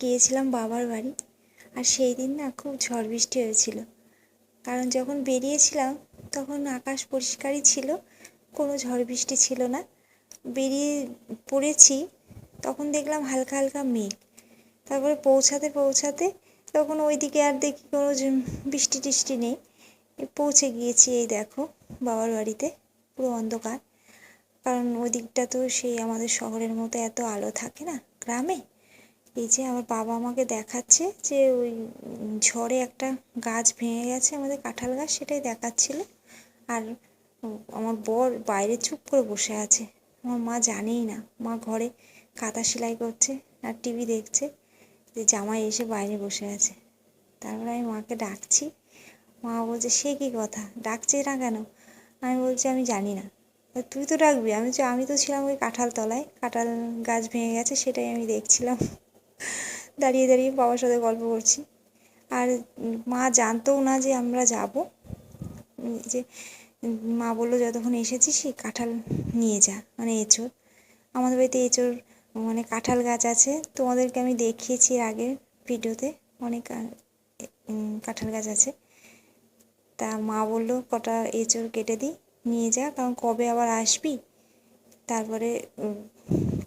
গিয়েছিলাম বাবার বাড়ি। আর সেই দিন না খুব ঝড় বৃষ্টি হয়েছিল। কারণ যখন বেরিয়েছিলাম তখন আকাশ পরিষ্কারই ছিল, কোনো ঝড় বৃষ্টি ছিল না। বেরিয়ে পড়েছি তখন দেখলাম হালকা হালকা মেঘ। তারপরে পৌঁছাতে পৌঁছাতে তখন ওইদিকে আর দেখি কোনো বৃষ্টি টিষ্টি নেই। পৌঁছে গিয়েছি, এই দেখো বাবার বাড়িতে। পুরো অন্ধকার, কারণ ওই দিকটা তো সেই আমাদের শহরের মতো এত আলো থাকে না, গ্রামে। এই যে আমার বাবা আমাকে দেখাচ্ছে যে ওই ঝড়ে একটা গাছ ভেঙে গেছে, আমাদের কাঁঠাল গাছ, সেটাই দেখাচ্ছিল। আর আমার বর বাইরে চুপ করে বসে আছে। আমার মা জানেই না, মা ঘরে কাঁথা সেলাই করছে আর টিভি দেখছে, যে জামাই এসে বাইরে বসে আছে। তারপরে আমি মাকে ডাকছি, মা বলছে সে কী কথা, ডাকছে না কেন? আমি বলছি আমি জানি না। তুই তো ডাকবি? আমি তো ছিলাম ওই কাঁঠাল তলায়, কাঁঠাল গাছ ভেঙে গেছে সেটাই আমি দেখছিলাম। দাঁড়িয়ে দাঁড়িয়ে বাবার সাথে গল্প করছি। আর মা জানতও না যে আমরা যাব। যে মা বললো যতক্ষণ এসেছিস সেই কাঁঠাল নিয়ে যা, মানে এঁচোড়। আমাদের বাড়িতে এঁচোড় মানে কাঁঠাল গাছ আছে, তোমাদেরকে আমি দেখিয়েছি এর আগের ভিডিওতে। অনেক কাঁঠাল গাছ আছে। তা মা বললো কটা এঁচোড় কেটে দিই, নিয়ে যা, কারণ কবে আবার আসবি, তারপরে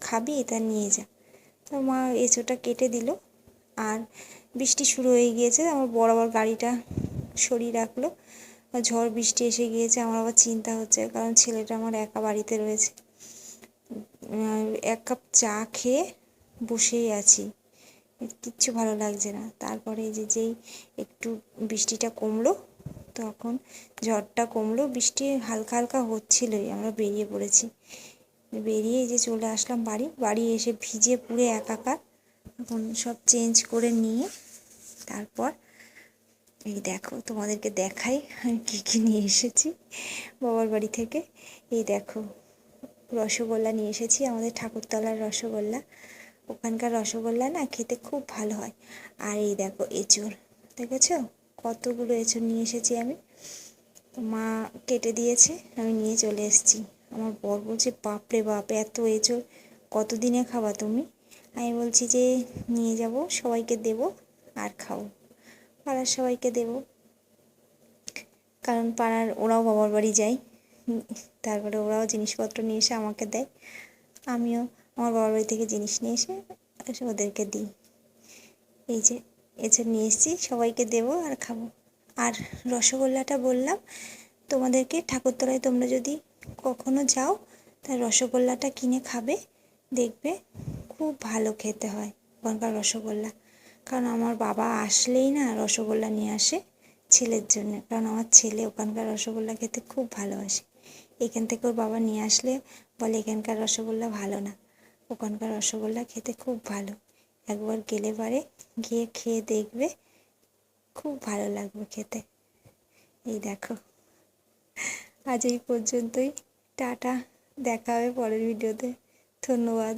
খাবি, তা নিয়ে যা। তো মা এঁচোড়টা কেটে দিল। আর বৃষ্টি শুরু হয়ে গিয়েছে, আমার বড় আবার গাড়িটা সরিয়ে রাখলো। ঝড় বৃষ্টি এসে গিয়েছে, আমার আবার চিন্তা হচ্ছে, কারণ ছেলেটা আমার একা বাড়িতে রয়েছে। এক কাপ চা খেয়ে বসেই আছি, কিচ্ছু ভালো লাগছে না। তারপরে যেই একটু বৃষ্টিটা কমলো, তখন ঝড়টা কমলো, বৃষ্টি হালকা হালকা হচ্ছিলোই, আমরা বেরিয়ে পড়েছি। বেরিয়ে যে চলে আসলাম বাড়ি এসে ভিজে পুড়ে একাকার। এখন সব চেঞ্জ করে নিয়ে তারপর এই দেখো তোমাদেরকে দেখাই আমি কী কী নিয়ে এসেছি বাবার বাড়ি থেকে। এই দেখো রসগোল্লা নিয়ে এসেছি, আমাদের ঠাকুরতলার রসগোল্লা। ওখানকার রসগোল্লা না খেতে খুব ভালো হয়। আর এই দেখো এঁচোড়, দেখেছো কতগুলো এঁচোড় নিয়ে এসেছি আমি। মা কেটে দিয়েছে, আমি নিয়ে চলে এসেছি। আমার বর বলছে বাপরে বাপ, এত এঁচোড় কতদিনে খাবা তুমি? আমি বলছি যে নিয়ে যাব, সবাইকে দেব আর খাবো, পাড়ার সবাইকে দেব, কারণ পাড়ার ওরাও বাবার বাড়ি যায়। তারপরে ওরাও জিনিসপত্র নিয়ে এসে আমাকে দেয়, আমিও আমার বাবার বাড়ি থেকে জিনিস নিয়ে এসে ওদেরকে দিই। এই যে এঁচোড় নিয়ে এসেছি, সবাইকে দেবো আর খাবো। আর রসগোল্লাটা বললাম তোমাদেরকে, ঠাকুরতলায় তোমরা যদি কখনো যাও তাই রসগোল্লাটা কিনে খাবে, দেখবে খুব ভালো খেতে হয় ওখানকার রসগোল্লা। কারণ আমার বাবা আসলেই না রসগোল্লা নিয়ে আসে ছেলের জন্য, কারণ আমার ছেলে ওখানকার রসগোল্লা খেতে খুব ভালোবাসে। এখান থেকে ওর বাবা নিয়ে আসলে বলে এখানকার রসগোল্লা ভালো না, ওখানকার রসগোল্লা খেতে খুব ভালো। একবার গেলে পারে গিয়ে খেয়ে দেখবে, খুব ভালো লাগবে খেতে। এই দেখো আজ এই পর্যন্তই, টাটা, দেখা হবে পরের ভিডিওতে। ধন্যবাদ।